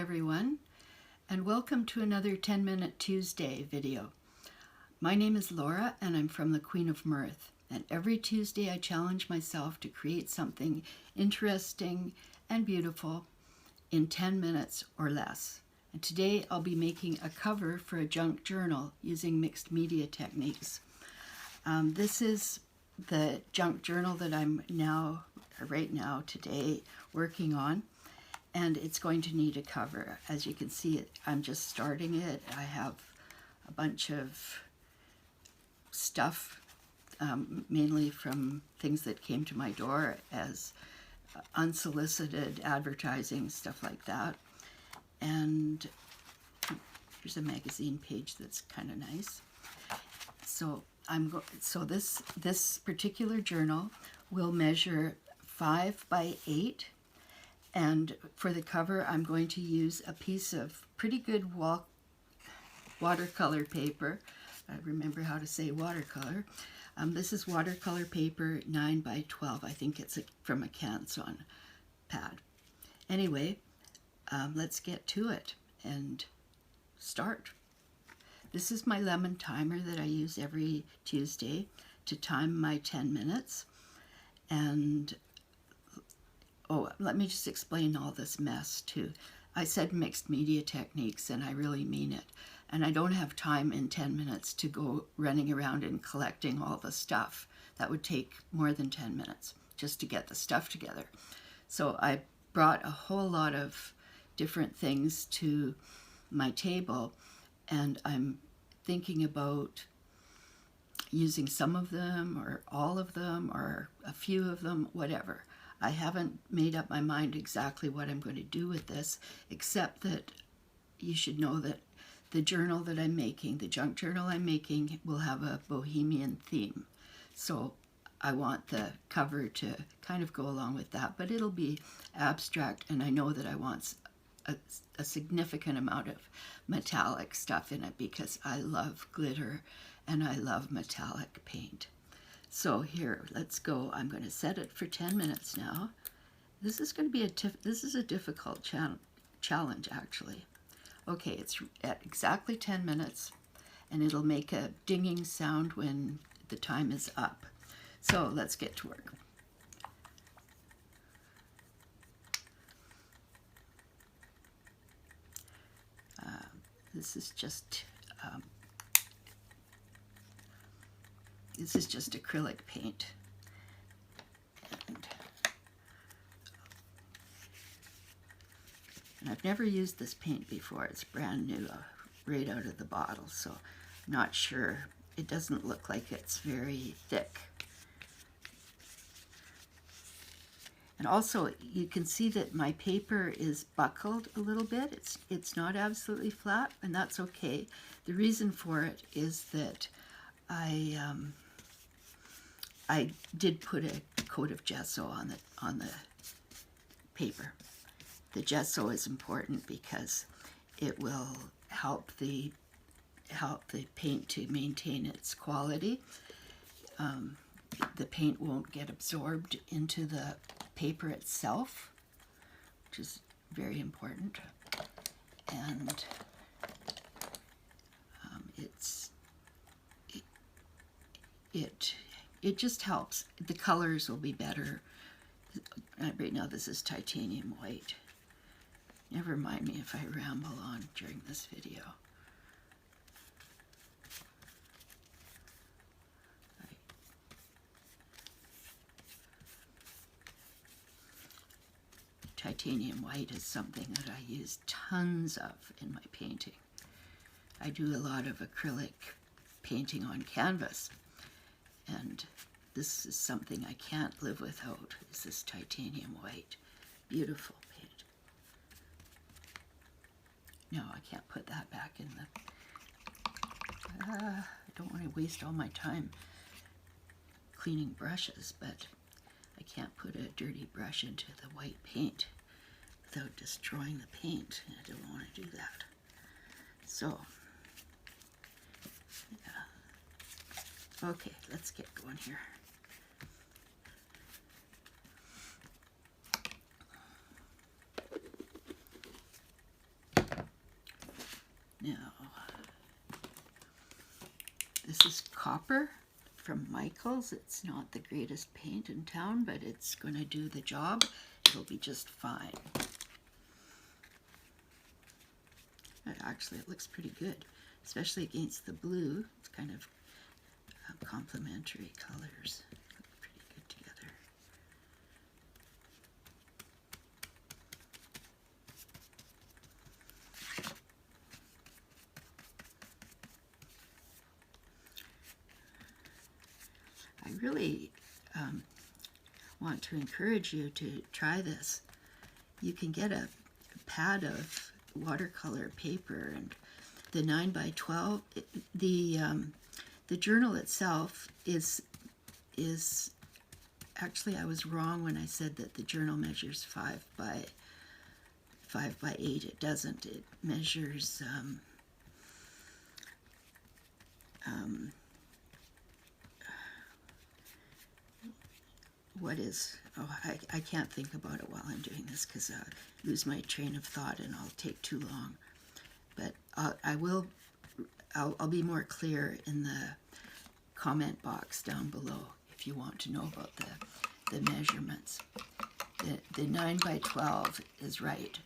everyone, and welcome to another 10-Minute Tuesday video. My name is Laura and I'm from the Queen of Mirth, and every Tuesday I challenge myself to create something interesting and beautiful in 10 minutes or less. And today I'll be making a cover for a junk journal using mixed media techniques. This is the junk journal that I'm right now today working on, and it's going to need a cover. As you can see, I'm just starting it. I have a bunch of stuff, mainly from things that came to my door as unsolicited advertising, stuff like that. And here's a magazine page that's kind of nice. So this particular journal will measure 5 by 8, and for the cover I'm going to use a piece of pretty good watercolor paper. I remember how to say watercolor. This is watercolor paper 9 by 12. I think it's from a Canson pad. Anyway, let's get to it and start. This is my lemon timer that I use every Tuesday to time my 10 minutes. And let me just explain all this mess too. I said mixed media techniques, and I really mean it. And I don't have time in 10 minutes to go running around and collecting all the stuff. That would take more than 10 minutes just to get the stuff together. So I brought a whole lot of different things to my table, and I'm thinking about using some of them or all of them or a few of them, whatever. I haven't made up my mind exactly what I'm going to do with this, except that you should know that the journal that I'm making, the junk journal I'm making, will have a Bohemian theme. So I want the cover to kind of go along with that, but it'll be abstract, and I know that I want a significant amount of metallic stuff in it because I love glitter and I love metallic paint. So here, let's go. I'm going to set it for 10 minutes now. This is going to be a difficult challenge actually. Okay, it's at exactly 10 minutes, and it'll make a dinging sound when the time is up. So let's get to work. This is just acrylic paint. And I've never used this paint before. It's brand new, right out of the bottle, so I'm not sure. It doesn't look like it's very thick. And also, you can see that my paper is buckled a little bit. It's not absolutely flat, and that's okay. The reason for it is that I did put a coat of gesso on the paper. The gesso is important because it will help the paint to maintain its quality. The paint won't get absorbed into the paper itself, which is very important. And it just helps. The colors will be better. Right now this is titanium white. Never mind me if I ramble on during this video. Titanium white is something that I use tons of in my painting. I do a lot of acrylic painting on canvas, and this is something I can't live without, is this titanium white. Beautiful paint. No, I can't put that back in the... I don't want to waste all my time cleaning brushes, but I can't put a dirty brush into the white paint without destroying the paint. I don't want to do that. So, yeah. Okay, let's get going here. Now, this is copper from Michael's. It's not the greatest paint in town, but it's going to do the job. It'll be just fine. But actually, it looks pretty good, especially against the blue. It's kind of complementary colors. Look pretty good together. I really want to encourage you to try this. You can get a pad of watercolor paper, and the 9x12, the journal itself is actually, I was wrong when I said that the journal measures 5 by 8. It doesn't. It measures what is, I can't think about it while I'm doing this because I'll lose my train of thought and I'll take too long. But I'll be more clear in the comment box down below if you want to know about the measurements. The 9x12 is right.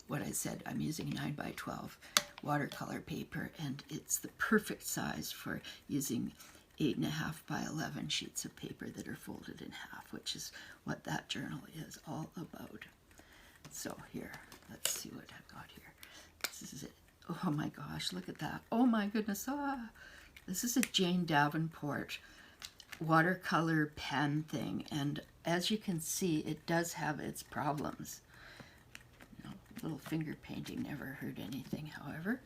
What I said, I'm using 9x12 watercolor paper, and it's the perfect size for using 8.5 by 11 sheets of paper that are folded in half, which is what that journal is all about. So here, let's see what I've got here. This is it. Oh my gosh, look at that. Oh my goodness. This is a Jane Davenport watercolor pen thing, and as you can see, it does have its problems. You know, little finger painting never hurt anything, however.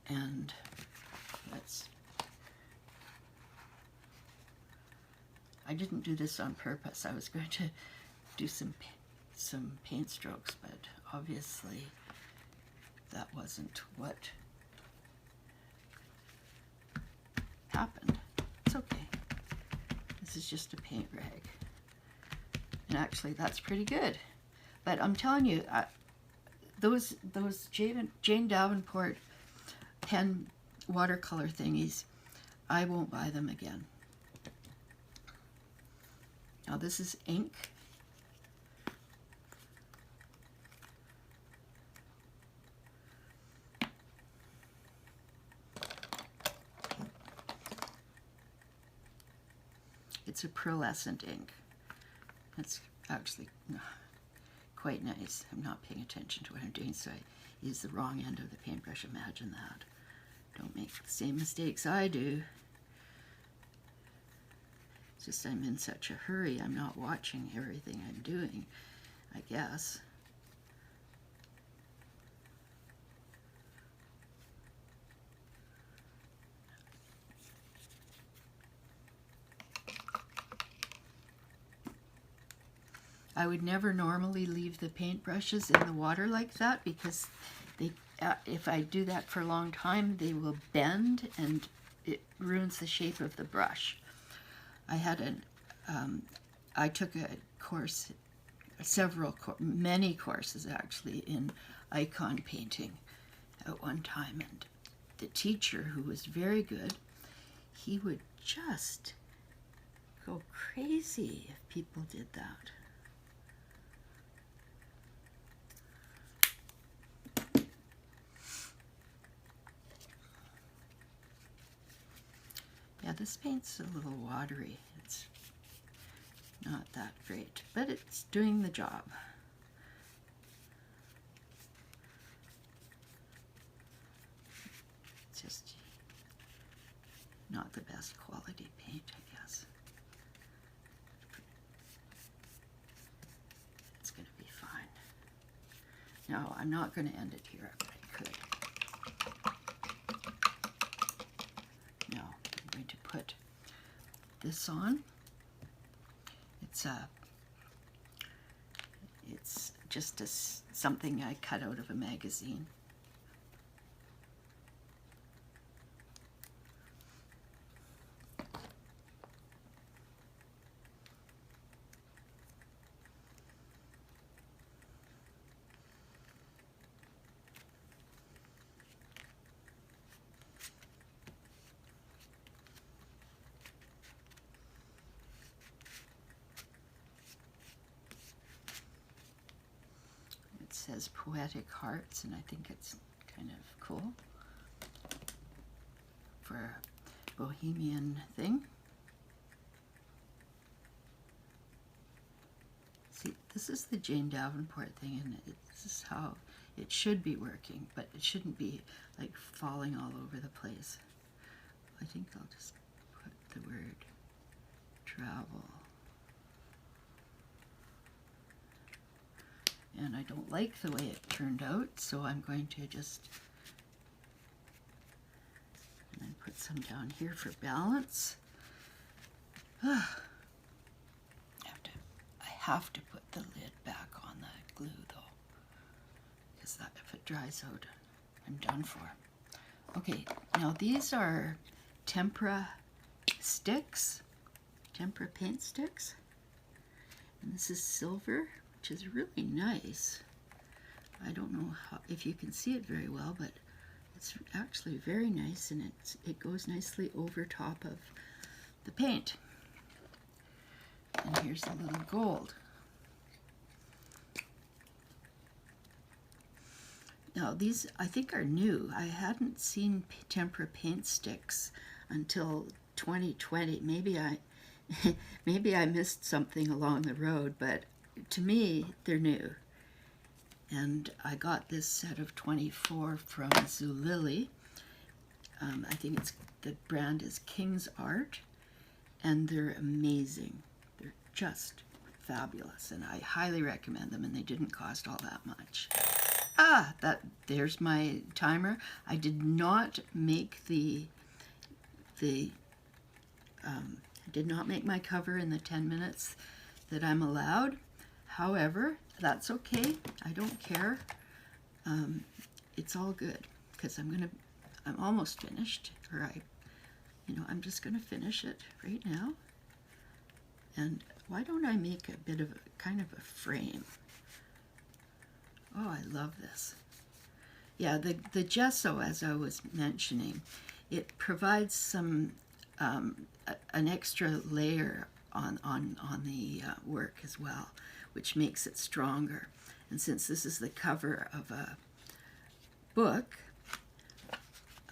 And I didn't do this on purpose. I was going to do some paint strokes, but obviously that wasn't what happened. It's okay. This is just a paint rag. And actually that's pretty good. But I'm telling you, those Jane Davenport pen watercolor thingies, I won't buy them again. Now this is ink. It's a pearlescent ink. It's actually quite nice. I'm not paying attention to what I'm doing, so I use the wrong end of the paintbrush. Imagine that. Don't make the same mistakes I do. It's just I'm in such a hurry. I'm not watching everything I'm doing, I guess. I would never normally leave the paintbrushes in the water like that because they, if I do that for a long time, they will bend and it ruins the shape of the brush. I took a course, many courses actually, in icon painting at one time, and the teacher, who was very good, he would just go crazy if people did that. Yeah, this paint's a little watery. It's not that great, but it's doing the job. It's just not the best quality paint, I guess. It's going to be fine. No, I'm not going to end it here, but I could. No, I'm going to put this on. It's just something I cut out of a magazine. says Poetic Hearts, and I think it's kind of cool for a Bohemian thing. See, this is the Jane Davenport thing, and this is how it should be working, but it shouldn't be like falling all over the place. I think I'll just put the word travel. And I don't like the way it turned out, so I'm going to just and then put some down here for balance. I have to put the lid back on the glue though, because that if it dries out, I'm done for. Okay, now these are tempera sticks, tempera paint sticks, and this is silver, which is really nice. I don't know if you can see it very well, but it's actually very nice, and it goes nicely over top of the paint. And here's a little gold. Now these I think are new. I hadn't seen tempera paint sticks until 2020. Maybe I missed something along the road, but to me they're new. And I got this set of 24 from Zulily. I think the brand is King's Art, and they're amazing. They're just fabulous, and I highly recommend them, and they didn't cost all that much. There's my timer. I did not make I did not make my cover in the 10 minutes that I'm allowed. However, that's okay. I don't care. It's all good, because I'm almost finished, or I'm just gonna finish it right now. And why don't I make a bit of kind of a frame? Oh, I love this. Yeah, the gesso, as I was mentioning, it provides some an extra layer on the work as well, which makes it stronger. And since this is the cover of a book,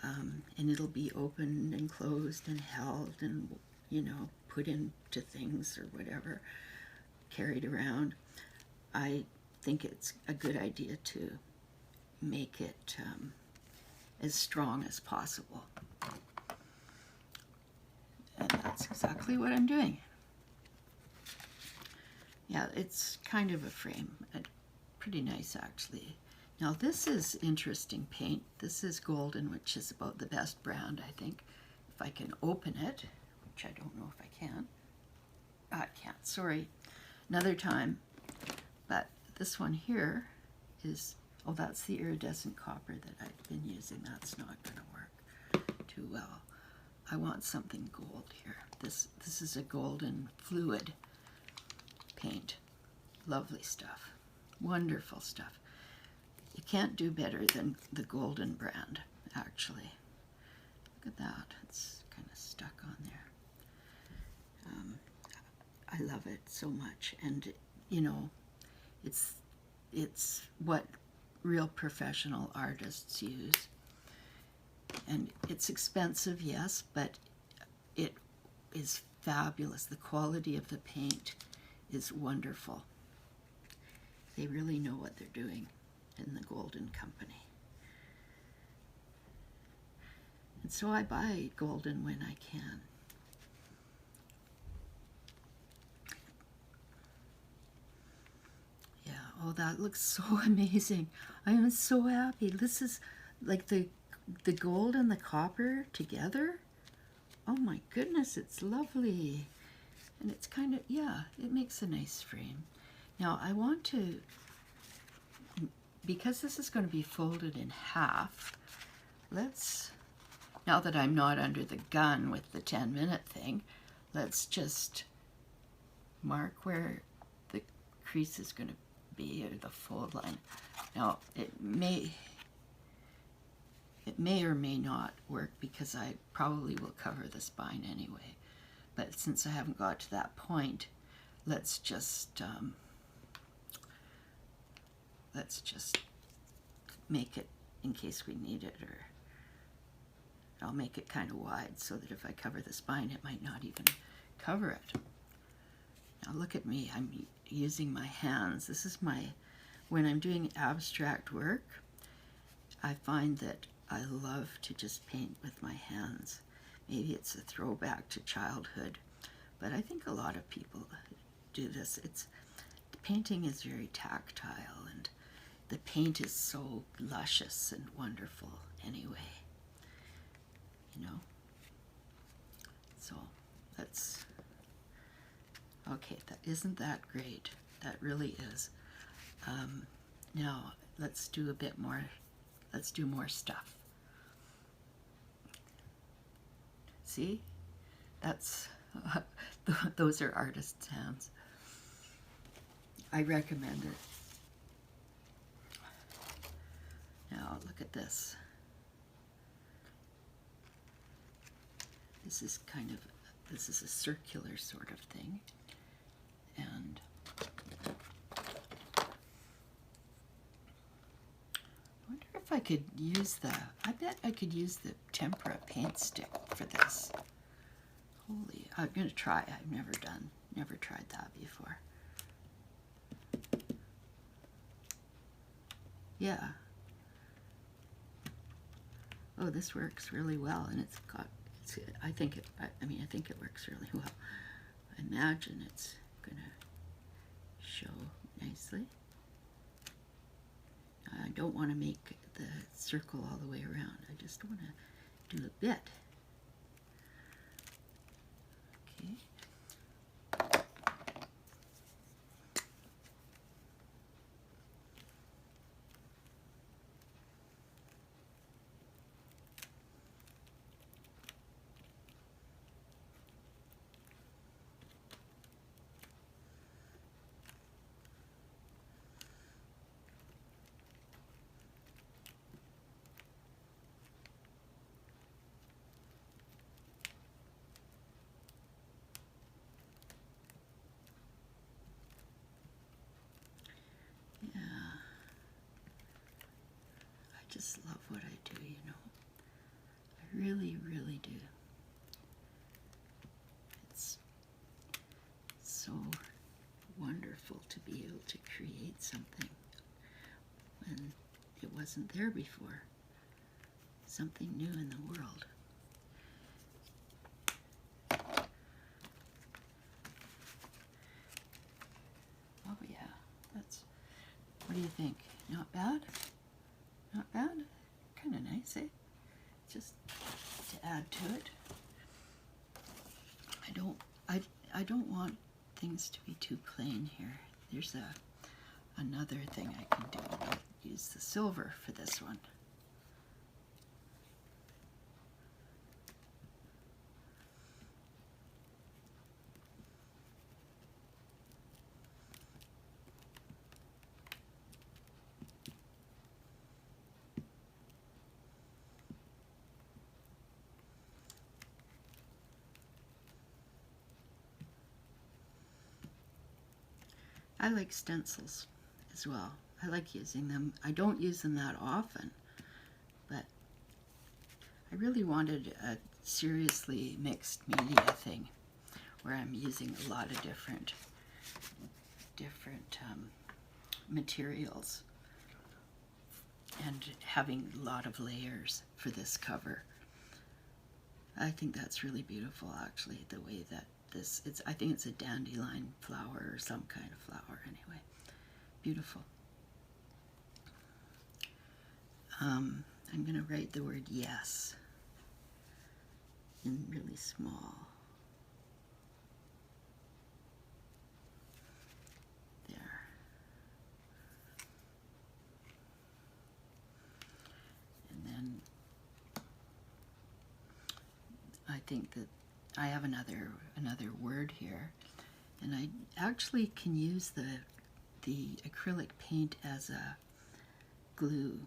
and it'll be opened and closed and held and put into things or whatever, carried around, I think it's a good idea to make it as strong as possible. And that's exactly what I'm doing. Yeah, it's kind of a frame. Pretty nice, actually. Now, this is interesting paint. This is Golden, which is about the best brand, I think. If I can open it, which I don't know if I can. I can't, sorry. Another time. But this one here is, oh, that's the iridescent copper that I've been using. That's not going to work too well. I want something gold here. This is a golden fluid paint. Lovely stuff. Wonderful stuff. You can't do better than the Golden brand, actually. Look at that. It's kind of stuck on there. I love it so much. And, it's what real professional artists use. And it's expensive, yes, but it is fabulous. The quality of the paint is wonderful. They really know what they're doing in the Golden Company. And so I buy Golden when I can. Yeah, oh, that looks so amazing. I am so happy. This is like the gold and the copper together. Oh my goodness, it's lovely. And it's kind of, yeah, it makes a nice frame. Now I want to, because this is going to be folded in half, now that I'm not under the gun with the 10-minute thing, let's just mark where the crease is going to be, or the fold line. Now it may or may not work, because I probably will cover the spine anyway. But since I haven't got to that point, let's just let's just make it in case we need it, or I'll make it kind of wide so that if I cover the spine, it might not even cover it. Now look at me, I'm using my hands. This is when I'm doing abstract work, I find that I love to just paint with my hands. Maybe it's a throwback to childhood, but I think a lot of people do this. Painting is very tactile, and the paint is so luscious and wonderful anyway, you know. So okay, isn't that great? That really is. Now let's do a bit more. Let's do more stuff. See? Those are artists' hands. I recommend it. Now look at this. This is a circular sort of thing. And I wonder if I could use I bet I could use the tempera paint stick for this. Holy, I'm gonna try. I've never tried that before. Yeah. Oh, this works really well, and I think it works really well. I imagine it's gonna show nicely. I don't want to make the circle all the way around. I just want to do a bit. Okay. I just love what I do, you know. I really, really do. It's so wonderful to be able to create something when it wasn't there before. Something new in the world. Oh yeah, what do you think? Not bad? Not bad? Kind of nice, eh? Just to add to it. I don't want things to be too plain here. There's another thing I can do. I'll use the silver for this one. I like stencils as well. I like using them. I don't use them that often, but I really wanted a seriously mixed media thing where I'm using a lot of different materials and having a lot of layers for this cover. I think that's really beautiful, actually, the way that I think it's a dandelion flower or some kind of flower anyway. Beautiful. I'm going to write the word yes in really small. There. And then I think that I have another word here, and I actually can use the acrylic paint as a glue.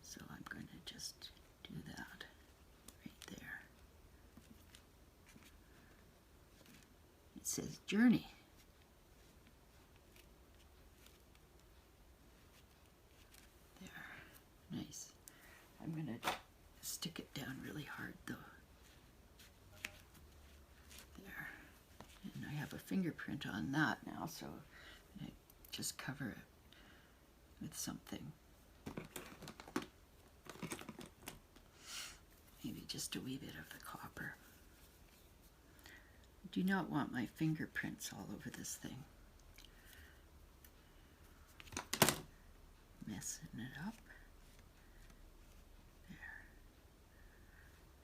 So I'm going to just do that right there. It says journey. Nice. I'm going to stick it down really hard though. There. And I have a fingerprint on that now, so I just cover it with something. Maybe just a wee bit of the copper. I do not want my fingerprints all over this thing. Messing it up. There.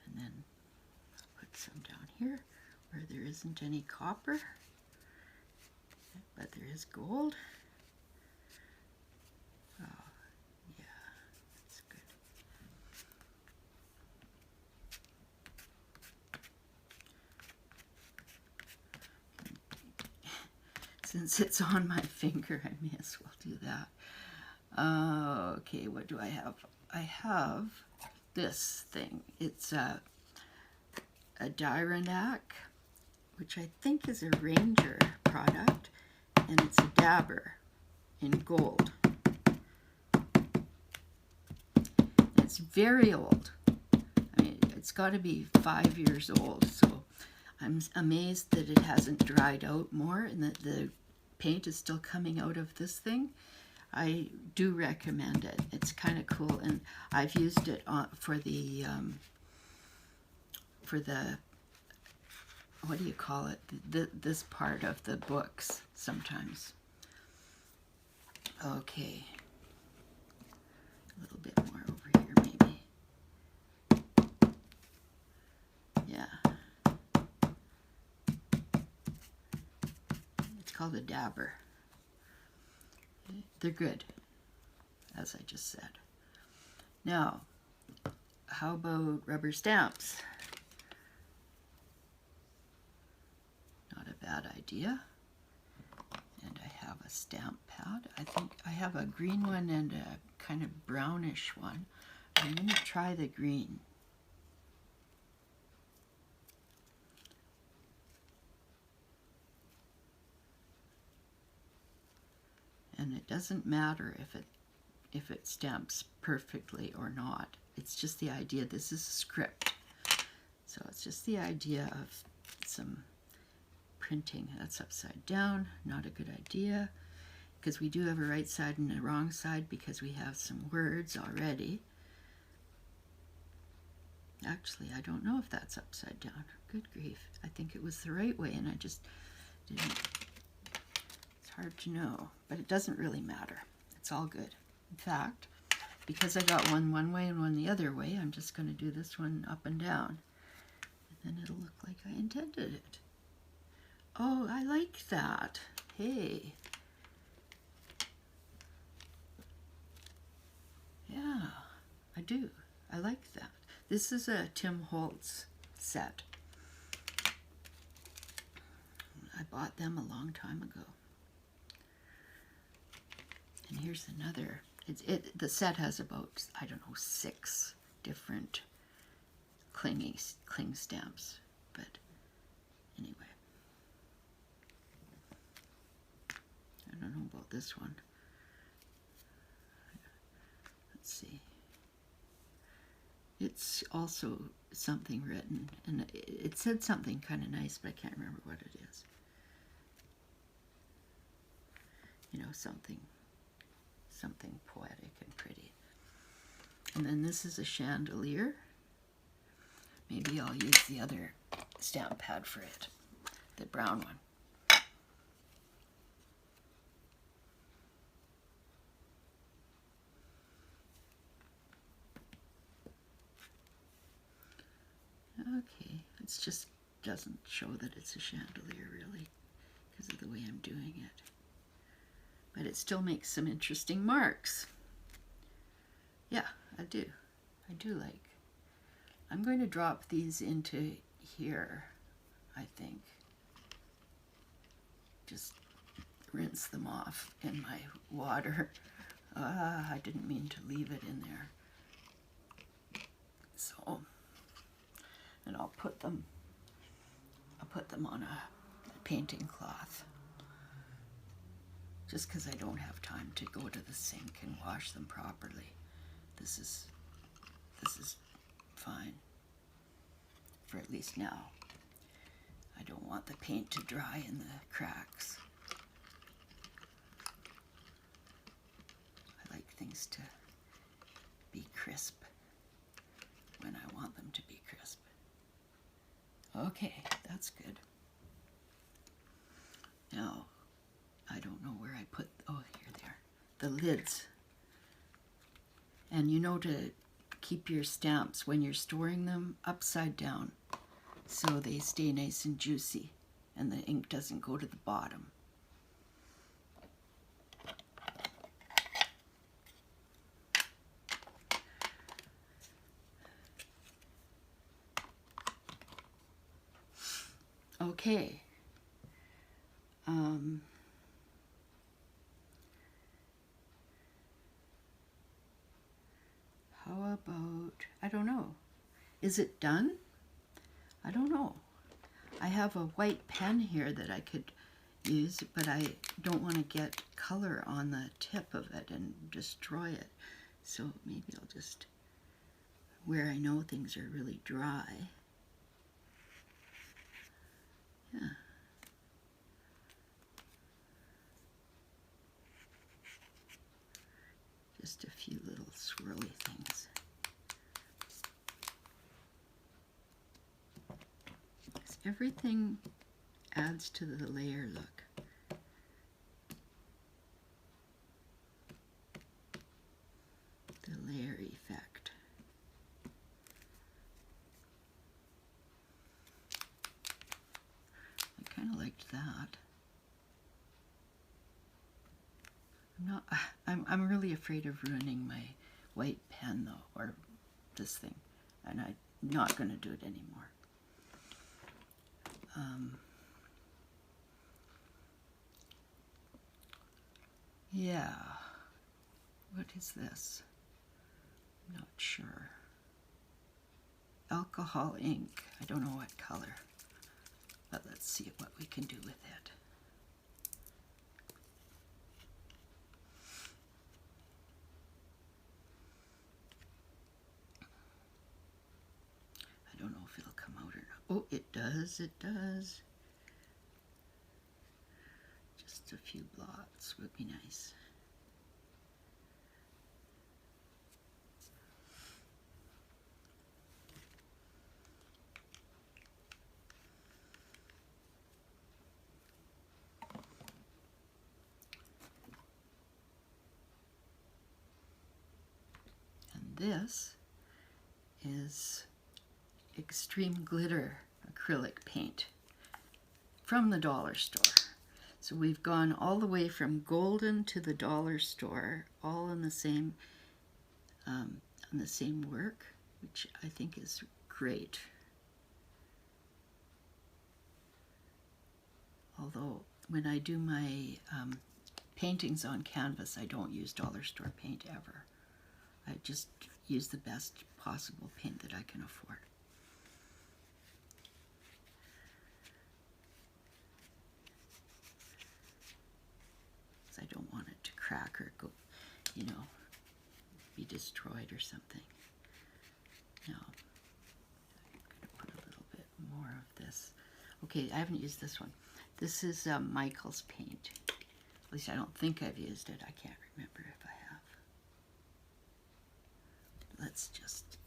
And then I'll put some down here where there isn't any copper, but there is gold. Oh, yeah, that's good. Since it's on my finger, I may as well do that. Okay, what do I have? I have this thing. It's a Direnac, which I think is a Ranger product, and it's a dabber in gold. It's very old. I mean, it's got to be 5 years old, so I'm amazed that it hasn't dried out more and that the paint is still coming out of this thing. I do recommend it. It's kind of cool, and I've used it for the what do you call it? This part of the books sometimes. Okay, a little bit more over here, maybe. Yeah, it's called a dabber. They're good, as I just said. Now, how about rubber stamps? Not a bad idea. And I have a stamp pad. I think I have a green one and a kind of brownish one. I'm going to try the green. And it doesn't matter if it stamps perfectly or not. It's just the idea. This is a script. So it's just the idea of some printing. That's upside down. Not a good idea, because we do have a right side and a wrong side because we have some words already. Actually, I don't know if that's upside down. Good grief. I think it was the right way and I just didn't. Hard to know, but it doesn't really matter. It's all good. In fact, because I got one way and one the other way, I'm just going to do this one up and down. And then it'll look like I intended it. Oh, I like that. Hey. Yeah, I do. I like that. This is a Tim Holtz set. I bought them a long time ago. And here's another. The set has about, I don't know, 6 different cling stamps. But anyway. I don't know about this one. Let's see. It's also something written. And it said something kind of nice, but I can't remember what it is. You know, something poetic and pretty. And then this is a chandelier. Maybe I'll use the other stamp pad for it, the brown one. Okay, it just doesn't show that it's a chandelier really because of the way I'm doing it. But it still makes some interesting marks. Yeah, I do. I do like. I'm going to drop these into here, I think. Just rinse them off in my water. I didn't mean to leave it in there. So, and I'll put them on a painting cloth. Just because I don't have time to go to the sink and wash them properly this is fine for at least now. I don't want the paint to dry in the cracks. I like things to be crisp when I want them to be crisp. Okay, that's good. Now, I don't know where I put, oh, here they are, the lids. And you know to keep your stamps when you're storing them upside down so they stay nice and juicy and the ink doesn't go to the bottom. Okay. How about, I don't know. Is it done? I don't know. I have a white pen here that I could use, but I don't want to get color on the tip of it and destroy it. So maybe I'll just, where I know things are really dry. Yeah. Just a few little swirly things. Everything adds to the layer look. The layer effect. I kind of liked that. I'm really afraid of ruining my white pen though, or this thing, and I'm not going to do it anymore. Yeah, what is this? I'm not sure. Alcohol ink. I don't know what color, but let's see what we can do with it. I don't know if it'll come out or not. Oh, it does, it does. Just a few blots would be nice. And this is Extreme Glitter acrylic paint from the dollar store. So we've gone all the way from golden to the dollar store, all in the same on the same work, which I think is great. Although when I do my paintings on canvas, I don't use dollar store paint ever. I just use the best possible paint that I can afford. I don't want it to crack or go, you know, be destroyed or something. Now, I'm going to put a little bit more of this. Okay, I haven't used this one. This is Michael's paint. At least I don't think I've used it. I can't remember if I have. Let's just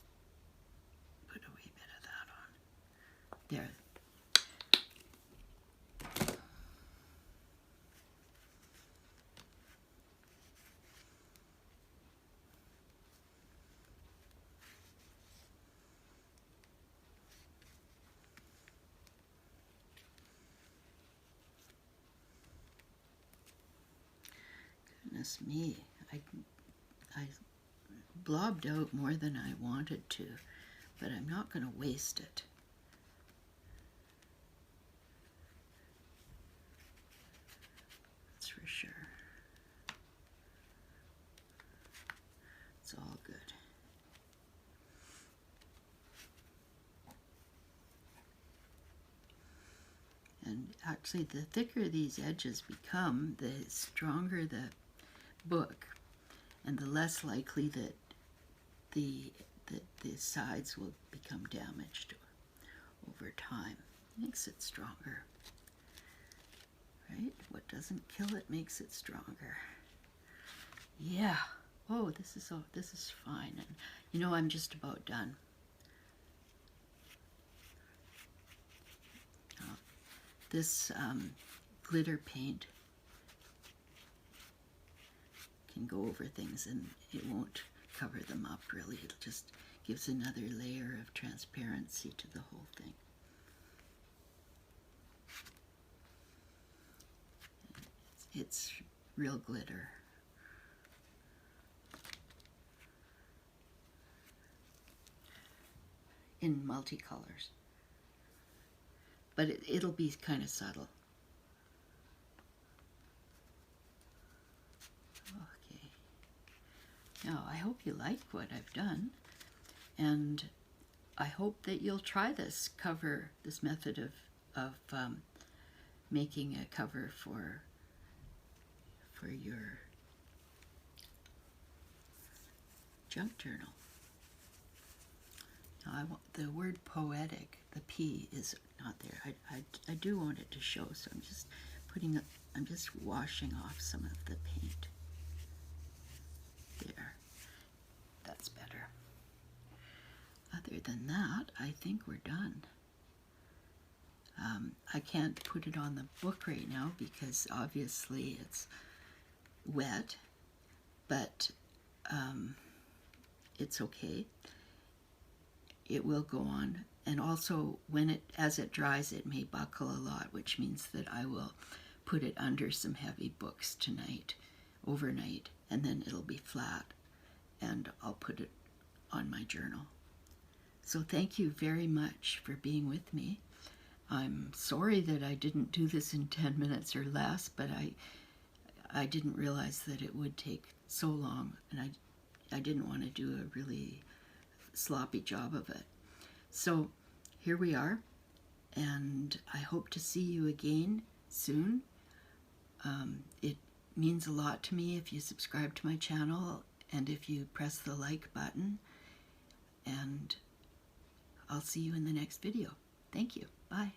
put a wee bit of that on. There. Goodness me, I blobbed out more than I wanted to, but I'm not going to waste it. That's for sure. It's all good. And actually, the thicker these edges become, the stronger the book, and the less likely that the sides will become damaged over time. Makes it stronger, right? What doesn't kill it makes it stronger. Yeah. Oh, this is fine. And you know, I'm just about done. This glitter paint can go over things and it won't cover them up really. It just gives another layer of transparency to the whole thing. It's real glitter. In multicolors. But it'll be kind of subtle. Okay. Now, I hope you like what I've done, and I hope that you'll try this method of making a cover for your junk journal. Now, the word poetic, the P is not there. I do want it to show, so I'm just washing off some of the paint. There. That's better. Other than that, I think we're done. I can't put it on the book right now because obviously it's wet, but it's okay. It will go on, and also as it dries, it may buckle a lot, which means that I will put it under some heavy books overnight, and then it'll be flat, and I'll put it on my journal. So thank you very much for being with me. I'm sorry that I didn't do this in 10 minutes or less, but I didn't realize that it would take so long, and I didn't want to do a really sloppy job of it. So here we are, and I hope to see you again soon. It means a lot to me if you subscribe to my channel and if you press the like button, and I'll see you in the next video. Thank you. Bye.